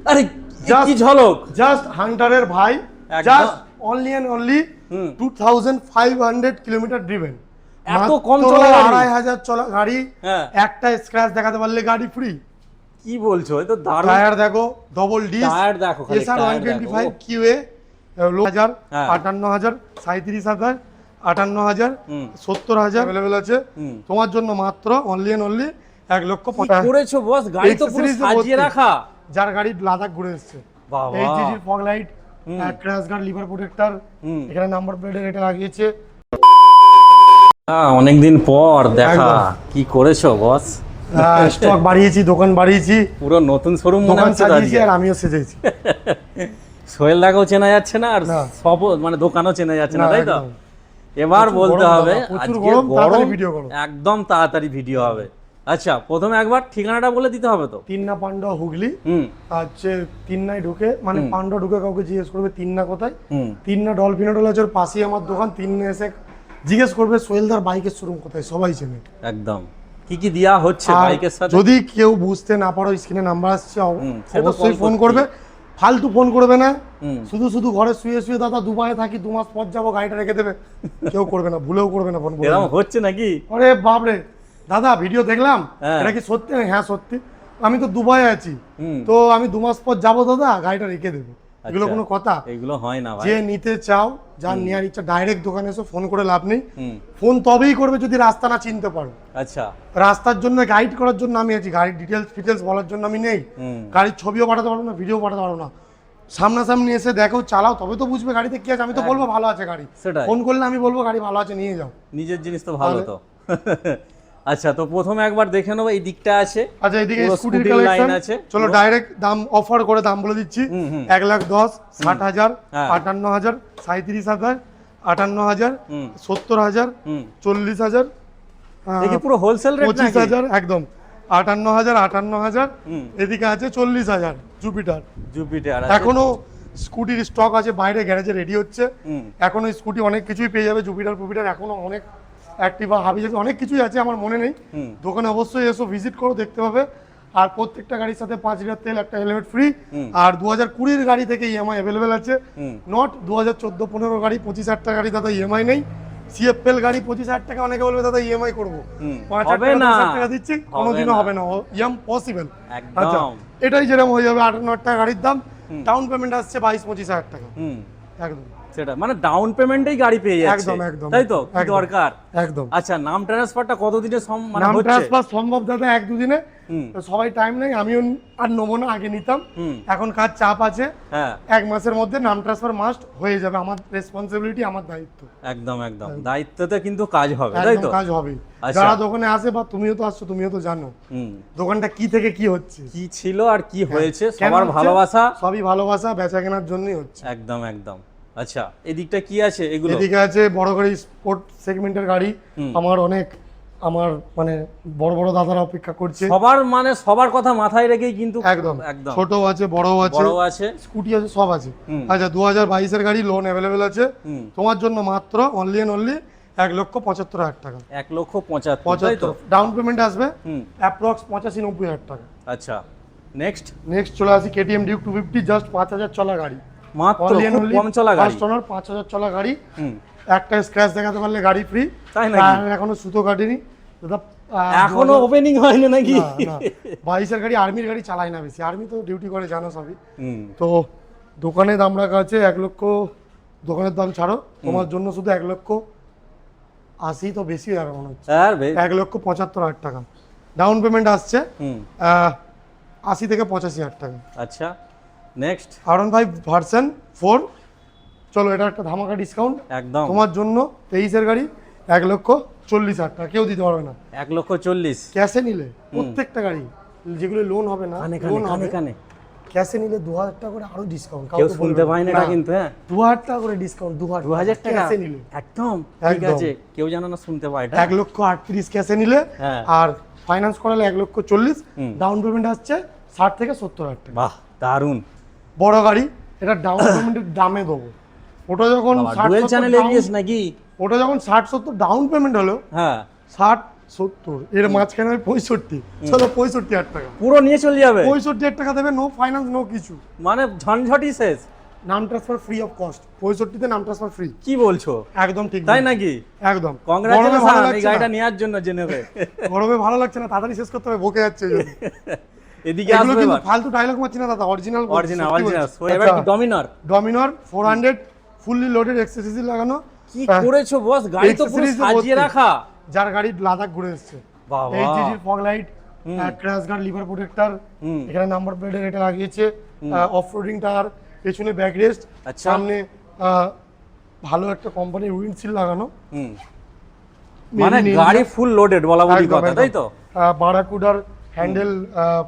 আরে কি ঝলক, জাস্ট হান্টারের ভাই, just only and only 2500 kilometre driven, এত কম চলা গাড়ি, 2500 চলা গাড়ি, একটা স্ক্র্যাচ দেখাতে পারলে গাড়ি ফ্রি। কি বলছো, এ তো দারুণ। টায়ার দেখো, ডবল ডিস্ক টায়ার দেখো, খালি এসআর 125 কিউএ, 5,000, 58,000, 37,000, 58,000, 70,000 अवेलेबल আছে তোমার জন্য, মাত্র অনলি এন্ড অনলি 1,50,000 করেছো বস। গাড়ি তো পুরো সাজিয়ে রাখা, যার গাড়ি লাদাখ ঘুরে এসেছে। বাবা, HG fog light, crash guard, lever protector, এখানে নাম্বার প্লেটের এটা লাগিয়েছে। অনেকদিন পর দেখা, কি করেছো বস? স্টক বাড়িয়েছি, দোকান বাড়িয়েছি, পুরো নতুন শোরুম মনে হচ্ছে। আর আমিও সেজেছি। সোহেল দাকেও চেনা যাচ্ছে না, আর সব মানে দোকানও চেনা যাচ্ছে না, তাই তো? এবার বলতে হবে আজকে গরম, একদম তাড়াতাড়ি ভিডিও হবে। আচ্ছা, প্রথমে একবার ঠিকানাটা বলে দিতে হবে তো। তিন্না পান্ডা হুগলি, হচ্ছে তিন্নায় ঢুকে, মানে পান্ডা ঢুকে কাউকে জিজ্ঞেস করবে তিন্না কোথায়, তিন্না ডলফিন হোটেল আছে, ওর পাশেই আমার দোকান। তিন্না এসে জিজ্ঞেস করবে সোহেলদার বাইকের শোরুম কোথায়, সবাই চেনে একদম। কি কি দেয়া হচ্ছে বাইকের সাথে? যদি কেউ বুঝতে না পারো, স্ক্রিনে নাম্বার আসছে, অবশ্যই ফোন করবে। ফালতু ফোন করবে না, শুধু শুধু ঘরে শুয়ে শুয়ে দাদা দুবাইয়ে থাকি 2 মাস পর যাবো, গাড়িটা রেখে দেবে, কেউ করবে না, ভুলেও করবে না ফোন। এরকম হচ্ছে নাকি? আরে বাপরে দাদা, ভিডিও দেখলাম, এটা কি সত্যি? হ্যাঁ সত্যি, আমি তো দুবাই আছি, তো আমি 2 মাস পর যাবো দাদা, গাড়িটা রেখে দেবে। এগুলো কোনো কথা? এগুলো হয় না ভাই। যে নিতে চাও, যার নেওয়ার ইচ্ছা, ডাইরেক্ট দোকানে এসে ফোন করে লাভ নেই। ফোন তবেই করবে যদি রাস্তা না চিনতে পারো। আচ্ছা, রাস্তার জন্য গাইড করার জন্য আমি আছি, গাড়ির ডিটেলস বলার জন্য আমি নেই। গাড়ির ছবিও পাঠাতে পারবো না, ভিডিও পাঠাতে পারবো না। সামনাসামনি এসে দেখো, চালাও, তবে তো বুঝবে গাড়িতে কি আছে। আমি তো বলবো ভালো আছে গাড়ি, ফোন করলে আমি বলবো গাড়ি ভালো আছে, নিয়ে যাও। নিজের জিনিস তো ভালো তো। আচ্ছা, তো প্রথমে একবার দেখে নেবো এই দিকটা আছে। আচ্ছা, এইদিকে স্কুটির কালেকশন আছে। চলো ডাইরেক্ট দাম অফার করে দাম বলে দিচ্ছি। 1,10,000, 60,000, 58,000, 37,000, 58,000, 70,000, 40,000, দেখি পুরো হোলসেল রেট নাকি? 25,000, একদম 58,000, 58,000। এদিকে আছে 40,000 জুপিটার। এখনো স্কুটির স্টক আছে, বাইরে গ্যারেজে রেডি হচ্ছে। এখনো স্কুটি অনেক কিছুই পেয়ে যাবে, জুপিটার এখনো অনেক অ্যাক্টিভা, হাবি জাবি অনেক কিছুই আছে, আমার মনে নেই। দোকানে অবশ্যই এসো, ভিজিট করো, দেখতে পাবে। আর প্রত্যেকটা গাড়ির সাথে 5 লিটার তেল, একটা হেলমেট ফ্রি। আর 2020 গাড়ি থেকে ইএমআই অ্যাভেলেবেল আছে, নট 2014-15 গাড়ি 25,000 টাকা গাড়ি দাদা ইএমআই নেই। সিএফএল গাড়ি 25,000 টাকা, অনেকে বলবে দাদা ইএমআই করবো, 5,000 টাকা দিচ্ছি, কোনোদিনও হবে না, ইম্পসিবল। আচ্ছা, এটাই যেরকম হয়ে যাবে 58,000 টাকা গাড়ির দাম, ডাউন পেমেন্ট আসছে 22-25,000 টাকা। একদম, সেটা মানে ডাউন পেমেন্টেই গাড়ি পেয়ে যাচ্ছে। একদম একদম, তাই তো? কি দরকার? একদম। আচ্ছা, নাম ট্রান্সফারটা কতদিনে মানে নাম হচ্ছে? ট্রান্সফার সম্ভব দাদা 1-2 দিনে, সবাই টাইম নেই, আমিও আর নেবো না, আগে নিতাম, এখন কাজ চাপ আছে। 1 মাসের মধ্যে নাম ট্রান্সফার মাস্ট হয়ে যাবে, আমার রেসপন্সিবিলিটি, আমার দায়িত্ব। একদম একদম, দায়িত্বতে কিন্তু কাজ হবে, তাই তো? কাজ হবে। যারা দোকানে আসে, বা তুমিও তো আসছো, তুমিও তো জানো দোকানটা কি থেকে কি হচ্ছে, কি ছিল আর কি হয়েছে। সবার ভালোবাসা, সবই ভালোবাসা, বেচা কেনার জন্যই হচ্ছে। একদম একদম। আচ্ছা, এদিকটা কি আছে? এগুলো এদিকে আছে বড় গাড়ি, স্পোর্ট সেগমেন্টের গাড়ি। আমার মানে বড় বড় দাদারা অপেক্ষা করছে, সবার কথা মাথায় রেখেই কিন্তু। একদম একদম, ছোট আছে, বড় আছে, স্কুটি আছে, সব আছে। আচ্ছা, 2022 এর গাড়ি, লোন অ্যাভেলেবেল আছে তোমার জন্য, মাত্র অনলি এন্ড অনলি 1,75,000 টাকা। 1,75,000 ডাউন পেমেন্ট আসবে অ্যাপ্রক্স 85-90,000 টাকা। আচ্ছা, নেক্সট চলে আসি কেটিএম ডিউক 250, জাস্ট 5,000 চলা গাড়ি, মাত্র কম চলা গাড়ি, ফার্স্ট ওনার, 5,000 চলা গাড়ি। একটা স্ক্র্যাচ দেখাতে পারলে গাড়ি ফ্রি। তাই নাকি? এখনো সুতো কাটেনি দাদা, এখনো ওপেনিং হয়নি নাকি? 22 এর গাড়ি, আর্মির গাড়ি চালাই না বেশি, আর্মি তো ডিউটি করে, জানো সবই। তো দোকানে দাম রাখা আছে 1 লক্ষ, দোকানের দাম ছাড়ো, তোমার জন্য শুধু 1,80,000, তো বেশি আর মনে হচ্ছে, 1,75,000 টাকা। ডাউন পেমেন্ট আসছে 80 থেকে 85,000 টাকা। আচ্ছা, নেক্সট R15 ভার্সন 4। চলো, এটা একটা ধামাকা ডিসকাউন্ট একদম তোমার জন্য। 23 এর গাড়ি, 1,40,000 টাকা, কেউ দিতে পারবে না। 1,40,000 ক্যাশে নিলে প্রত্যেকটা গাড়ি, যেগুলো লোন হবে না, লোন হবে, ক্যাশে নিলে 2,000 টাকা করে আরো ডিসকাউন্ট। কেউ শুনতে পায় না এটা কিন্তু। 2,000 টাকা করে ডিসকাউন্ট, 2,000 টাকা ক্যাশে নিলে, একদম ঠিক আছে, কেউ জানো না শুনতে পায় এটা। 1,38,000 ক্যাশে নিলে, আর ফাইন্যান্স করালে 1,40,000, ডাউন পেমেন্ট আসছে 60 থেকে 70,000 টাকা। বাহ, দারুন। বড় গাড়ি, এটা ডাউন পেমেন্টের দামে দেবো। ওটা যখন 60-70 নাকি, ওটা যখন 60-70 ডাউন পেমেন্ট হলো, 60 70, এর মাঝখানে আমি 65, চলো 65,000 টাকা, পুরো নিয়ে চলে যাবে 65,000 টাকা দেবে, নো ফাইন্যান্স নো কিছু, মানে ঝনঝটি শেষ। নাম ট্রান্সফার ফ্রি অফ কস্ট, 65 তে নাম ট্রান্সফার ফ্রি। কি বলছো? একদম ঠিক, তাই নাকি? একদম। কংগ্রাচুলেশন এই গাড়িটা নেওয়ার জন্য জেনেবে। গরমে ভালো লাগছে না, তাড়াতাড়ি শেষ করতে হবে, বকে যাচ্ছে এই জন্য। এদিকে এগুলো আসবে কিন্তু এবার। ফালতু ডায়লগ মারছি না দাদা, অরিজিনাল অরিজিনাল অরিজিনাল। এবার কি Dominar? Dominar 400 fully loaded accessories লাগানো। কি করেছো বস, গাড়ি তো পুরো accessories এ সাজিয়ে ভর্তি। রাখা। যার গাড়ি লাদাখ ঘুরে এসেছে, বাবা। HG fog light, crash guard, lever protector, এখানে নাম্বার প্লেটের এটা লাগিয়েছে, অফ রোডিং টায়ার, পেছনে ব্যাক রেস্ট, আচ্ছা। সামনে ভালো একটা কোম্পানির উইন্ডশিল্ড লাগানো। মানে গাড়ি ফুল লোডেড বলা বলি একদম, কথা, তাই তো? বারাকুডার হ্যান্ডেল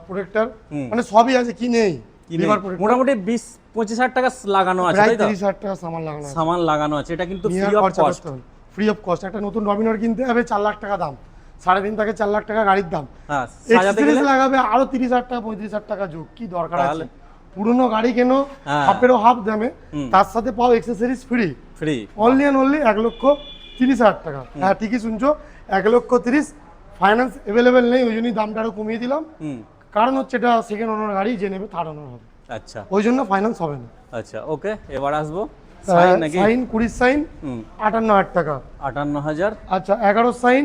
প্রোটেক্টর, মানে সবই আছে, কি নেই? লিভার প্রোটেক্টর মোটামুটি 20-25,000 টাকা লাগানো আছে, প্রায় তাই তো? 30,000 টাকা সামান লাগানো আছে। সামান লাগানো আছে, এটা কিন্তু ফ্রি অফ খরচা কস্ট। করতে হবে, ফ্রি অফ কস্ট। একটা নতুন ডমিনার কিনতে হবে 4 লাখ টাকা দাম, 3.5 থেকে 4 লাখ টাকা গাড়ির দাম, হ্যাঁ, সাজাতে এক্সেসরিজ গেলে লাগাবে আরো 30,000 টাকা 35,000 টাকা যোগ, কি দরকার আছে? তাহলে? পুরনো গাড়ি কেন হ্যাঁ। হাফেরও হাফ দামে, তার সাথে পাও accessories free, free. Only and only 1,30,000 টাকা। হ্যাঁ ঠিকই শুনছো, 1,30,000। ফাইন্যান্স অ্যাভেলেবেল নেই, ওই জন্যই দামটা আরো কমিয়ে দিলাম, কারণ হচ্ছে এটা সেকেন্ড ওনার গাড়ি, যে নেবে থার্ড ওনার হবে, আচ্ছা ওই জন্য ফাইন্যান্স হবে না। আচ্ছা, ওকে, এবার আসবো সাইন নাকি? সাইন 20 সাইন 58,000 টাকা। 58,000। আচ্ছা 11 সাইন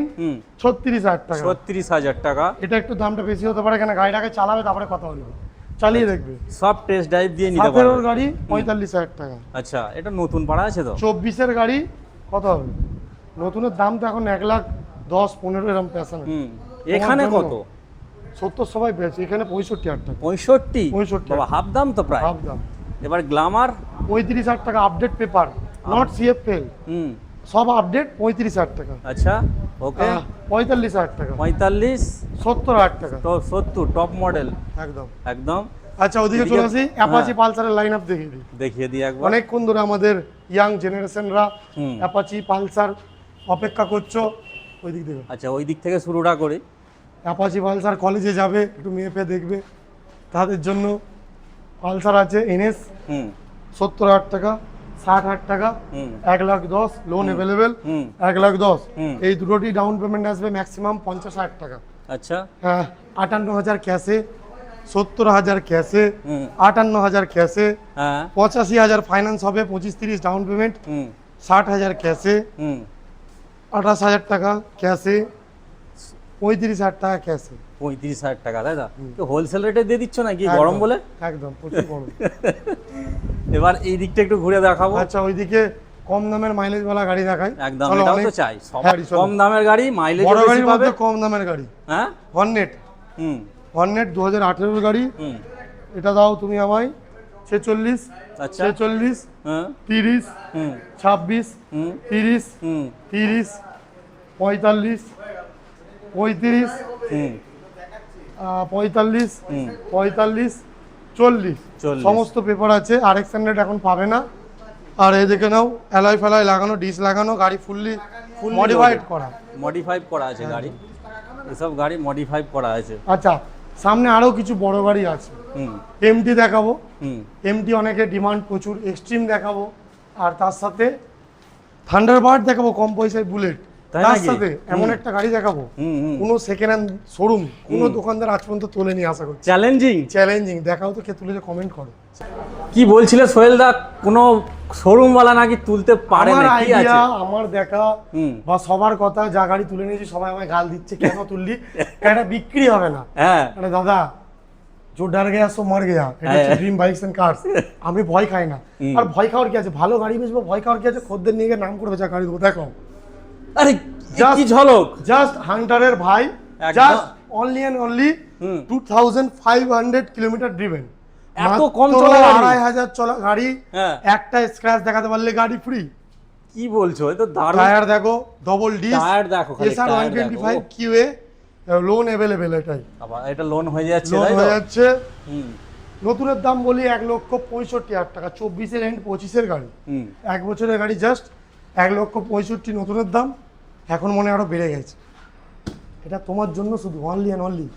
36,000 টাকা। 36,000 টাকা। এটা একটু দামটা বেশি হতে পারে, কেন গাড়িটাকে চালাবে তারপরে কথা বলবে, চালিয়ে দেখবে। সব টেস্ট ড্রাইভ দিয়ে নিতে 17 পারবে। গাড়ি 45,000 টাকা। আচ্ছা, এটা নতুন পাড়া আছে তো? 24-এর গাড়ি কত হবে? নতুনের দাম তো এখন 1,10,15 এরকম পেছনে। এখানে কত? 70 সবাই পেয়েছে, এখানে 65,000 টাকা। 65? 65 বাবা, হাফ দাম তো প্রায়। হাফ দাম। এবার গ্ল্যামার? 35,000 টাকা আপডেট পেপার, নট সিএফএল, সব আপডেট 35,000 টাকা। আচ্ছা, ওকে। 45,000 টাকা। 45? 70,000 টাকা। তো 70 টপ মডেল একদম একদম। আচ্ছা ওদিকে চলে আসি, অ্যাপাচি পালসারের লাইন আপ দেখিয়ে দিই। দেখিয়ে দিই একবার। অনেকক্ষণ ধরে আমাদের ইয়াং জেনারেশনরা অ্যাপাচি পালসার অপেক্ষা করছো, ওই দিক থেকে। আচ্ছা, ওই দিক থেকে শুরুটা করি। অ্যাপাচি পালসার কলেজে যাবে, একটু মেয়ে পেয়ে দেখবে, তাদের জন্য পালসার আছে এনএস, 70,000 টাকা, 60,000 টাকা, 1,10,000 লোন অ্যাভেলেবেল, 1,10,000। এই দুটোটি ডাউন পেমেন্ট আসবে ম্যাক্সিমাম 50,000 টাকা। আচ্ছা, হ্যাঁ 58,000 ক্যাশে, 70,000 ক্যাশে, 58,000 ক্যাশে, হ্যাঁ 85,000 ফাইন্যান্স হবে, 25-30 ডাউন পেমেন্ট, 60,000 ক্যাশে, 28,000 টাকা ক্যাশে, 35,000 টাকা ক্যাশে। 35,000 টাকা, তাই তো? তো হোলসেল রেটে দিয়ে দিচ্ছ নাকি গরম বলে? একদম প্রচুর গরম। এবার এই দিকটা একটু ঘুরে দেখাবো। আচ্ছা ওইদিকে কম দামের মাইলেজ वाला গাড়ি দেখাই। একদম, চলো, এটাও অনেক- তো চাই। হ্যাঁ, চলো। কম দামের গাড়ি, মাইলেজ বড় বেশি গাড়ির পাবে। মধ্যে কম দামের গাড়ি, হ্যাঁ, হর্নেট, হুম হর্নেট 2018 গাড়ি। হুম। এটা দাও তুমি আমায় 46, আচ্ছা, 46, হ্যাঁ 30, হুম 26, হুম 30, হুম 30, 45, 35, হুম 45, হুম 45, 40 40 সমস্ত পেপার আছে। RX 100 এখন পাবে না। আর এই দেখে নাও, অ্যালয় ফ্যালয় লাগানো, ডিস লাগানো, গাড়ি ফুললি মডিফাইড করা। মডিফাই করা আছে গাড়ি, এসব গাড়ি মডিফাই করা আছে। আচ্ছা সামনে আরো কিছু বড় গাড়ি আছে, হুম এমটি দেখাবো। হুম এমটি অনেকের ডিমান্ড প্রচুর, এক্সট্রিম দেখাবো, আর তার সাথে থান্ডারবার্ড দেখাবো, কম পয়সায় বুলেট। তাই তার নাকি? সাথে এমন একটা গাড়ি দেখাবো, হুম হুম। কোনো সেকেন্ড হ্যান্ড শোরুম কোনো দোকানদার আজ পর্যন্ত তোলেনি, আশা করছি। চ্যালেঞ্জিং। চ্যালেঞ্জিং দেখাও তো, কে তুলেছে কমেন্ট করো। কি বলছিলে সোহেল দা, কোনো শোরুম ওয়ালা নাকি তুলতে পারে আমার না, কি আছে? আইডিয়া, আমার দেখা হুম বা সবার কথা, যা গাড়ি তুলে নিয়েছি সবাই আমায় গাল দিচ্ছে, কেন তুললি, এটা বিক্রি হবে না। হ্যাঁ আরে দাদা, जो डर गया सो मर गया, এটা হচ্ছে ড্রিম বাইকস এন্ড কার্স। আমি ভয় খাই না, আর ভয় খাওয়ার কি আছে, ভালো গাড়ি বেচবো, ভয় খাওয়ার কি আছে, খদ্দের নিয়ে গিয়ে নাম করবে যা গাড়ি দেবো। দেখো আরে Just- কি ঝলক। জাস্ট হান্টারের ভাই, একদম। Just only and only hmm. 2500 kilometre driven, এত কম চলা গাড়ি? 2,500 চলা গাড়ি, হ্যাঁ। একটা স্ক্র্যাচ দেখাতে পারলে গাড়ি ফ্রি। কি বলছো, এ তো দারুণ। টায়ার দেখো, ডবল ডিস, টায়ার দেখো খালি, এসআর টায়ার 125 দেখো। কিউএ, লোন অ্যাভেলেবেল, এটাই আবার এটা লোন হয়ে যাচ্ছে, লোন তাই তো? হয়ে যাচ্ছে। হুম নতুনের দাম বলি 1,65,000 টাকা, 24-এর এন্ড 25-এর গাড়ি, হুম। 1 বছরের গাড়ি, জাস্ট 1,65,000 নতুনের দাম। এখন মনে হয় আরো বেড়ে গেছে, এটা তোমার জন্য শুধু, অনলি অ্যান্ড অনলি।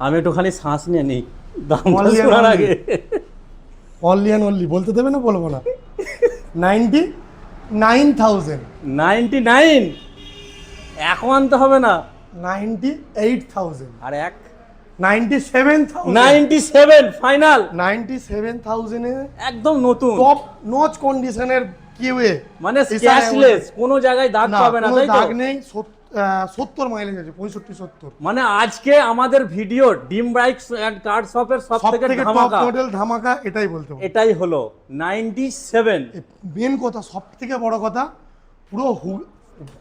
আমি একটুখানি শ্বাস নিয়ে নিই দাম Only and শোনার only। আগে। অনলি অ্যান্ড অনলি বলতে দেবে না, বলবো না। 99,000, 99 এখন আনতে হবে না। 98,000 আর এক 97,000 97 ফাইনাল 97,000 এ একদম নতুন টপ নচ কন্ডিশনের কিউএ, মানে স্ক্র্যাচলেস, কোনো জায়গায় দাগ পাবে না, তাই তো? দাগ নেই, 70 মাইলেজ আছে, 65-70। মানে আজকে আমাদের ভিডিও ডিম বাইকস এন্ড কার শপের সবথেকে সবথেকে টপ ধামাকা, মডেল ধামাকা, এটাই বলতে হবে। এটাই হলো 97। মেন কথা, সবথেকে বড় কথা, পুরো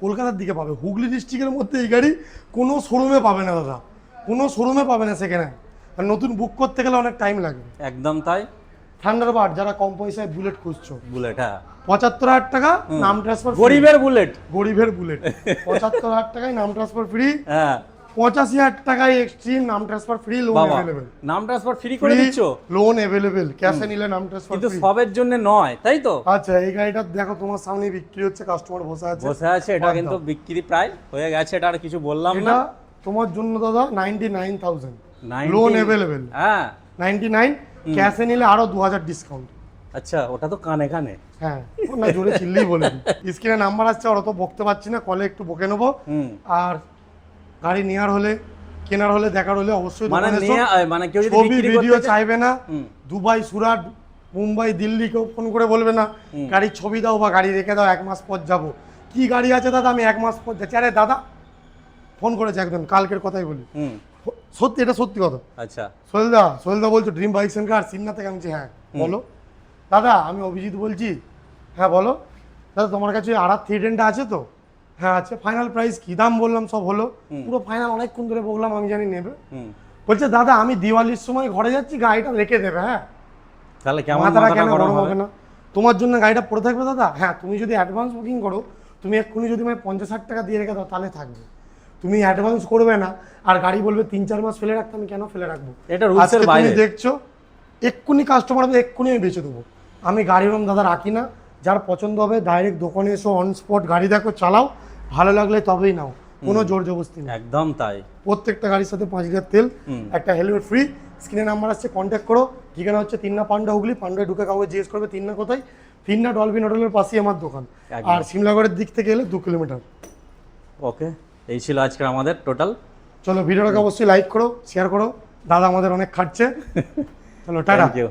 কলকাতার দিকে পাবে, হুগলি ডিস্ট্রিক্টের মধ্যে এই গাড়ি কোনো শোরুমে পাবে না দাদা, কোনো শোরুমে পাবে না সেখানে। আর নতুন বুক করতে গেলে অনেক টাইম লাগবে। একদম তাই। থান্ডারবার্ড, যারা কম পয়সায় বুলেট খুঁজছো, বুলেট, হ্যাঁ 75,000 টাকা নাম ট্রান্সফার, গরিবের বুলেট, গরিবের বুলেট 75,000 টাকায় নাম ট্রান্সফার ফ্রি, হ্যাঁ 85,000 টাকায় এক্সট্রিম নাম ট্রান্সফার ফ্রি, লোন বাবা अवेलेबल, নাম ট্রান্সফার ফ্রি করে দিচ্ছ, লোন अवेलेबल, ক্যাশে নিলে নাম ট্রান্সফার কিন্তু ফ্রি। সবের জন্য নয়, তাই তো? আচ্ছা, এই গাড়িটা দেখো তোমার সামনে বিক্রি হচ্ছে, কাস্টমার বসে আছে, এটা কিন্তু বিক্রি প্রায় হয়ে গেছে, এটা আর কিছু বললাম না। এটা তোমার জন্য দাদা 99,000 90 লোন अवेलेबल, হ্যাঁ 99, ক্যাশে নিলে আরো 2,000 ডিসকাউন্ট। আচ্ছা, ওটা তো কানে কানে। হ্যাঁ, না জোরে চিল্লেই বলে দিই। স্ক্রিনে নাম্বার আসছে, আর অত বকতে পারছি না, কলে একটু বকে নেবো। আর গাড়ি নেওয়ার হলে, কেনার হলে, দেখার হলে অবশ্যই মানে দোকানে এসো। মানে কেউ যদি ছবি বিক্রি ভিডিও করতে চায়, চাইবে না, দুবাই, সুরাট, মুম্বাই, দিল্লি কেউ ফোন করে বলবে না গাড়ির ছবি দাও বা গাড়ি রেখে দাও, 1 মাস পর যাবো। কি গাড়ি আছে দাদা, আমি 1 মাস পর যাচ্ছি। আরে দাদা, ফোন করেছে একজন, কালকের কথাই বলি, সত্যি, এটা সত্যি কথা। আচ্ছা, সোহেলদা বলছো ড্রিম বাইক সেন্টার আর সিমনা থেকে, আমি বলছি হ্যাঁ বলো। দাদা আমি অভিজিৎ বলছি। হ্যাঁ বলো। দাদা তোমার কাছে আর 310 আছে তো? হ্যাঁ আছে। ফাইনাল প্রাইস কি? দাম বললাম, সব হলো, পুরো ফাইনাল, অনেকক্ষণ ধরে বললাম, আমি জানি নেবে। বলছে দাদা আমি দিওয়ালির সময় ঘরে যাচ্ছি, গাড়িটা রেখে দেবে। হ্যাঁ, তাহলে কেমন মাথাটা কেন গরম হবে না? তোমার জন্য গাড়িটা পড়ে থাকবে দাদা। হ্যাঁ, তুমি যদি অ্যাডভান্স বুকিং করো, তুমি এক্ষুনি যদি আমি 50-60 টাকা দিয়ে রেখে দাও, তাহলে থাকবে। তুমি অ্যাডভান্স করবে না আর গাড়ি বলবে 3-4 মাস ফেলে রাখতে, আমি কেন ফেলে রাখবো? এটা রুলসের বাইরে। তুমি দেখছো, এক্ষুনি কাস্টমার হবে, এক্ষুনি আমি বেচে দেবো। আমি গাড়ি রকম দাদা রাখি না, যার পছন্দ হবে ডাইরেক্ট দোকানে এসো, অন স্পট গাড়ি দেখো, চালাও, ভালো লাগলে তবেই নাও, কোনো জোর জবরদস্তি নেই। একদম তাই। প্রত্যেকটা গাড়ির সাথে 5 লিটার তেল, একটা হেলমেট ফ্রি। স্ক্রিনে নাম্বার আসছে, কন্ট্যাক্ট করো। ঠিকানা হচ্ছে তিননা পান্ডা, হুগলি। পান্ডায় ঢুকে কাউকে জিজ্ঞেস করবে তিননা কোথায়, তিননা ডলফিন হোটেলের পাশেই আমার দোকান। আর সিমলাগড়ের দিক থেকে এলে 2 কিলোমিটার। ওকে, এই ছিল আজকে আমাদের টোটাল। চলো, ভিডিওটাকে অবশ্যই লাইক করো, শেয়ার করো, দাদা আমাদের অনেক খাটছে। চলো, টাটা। Thank you.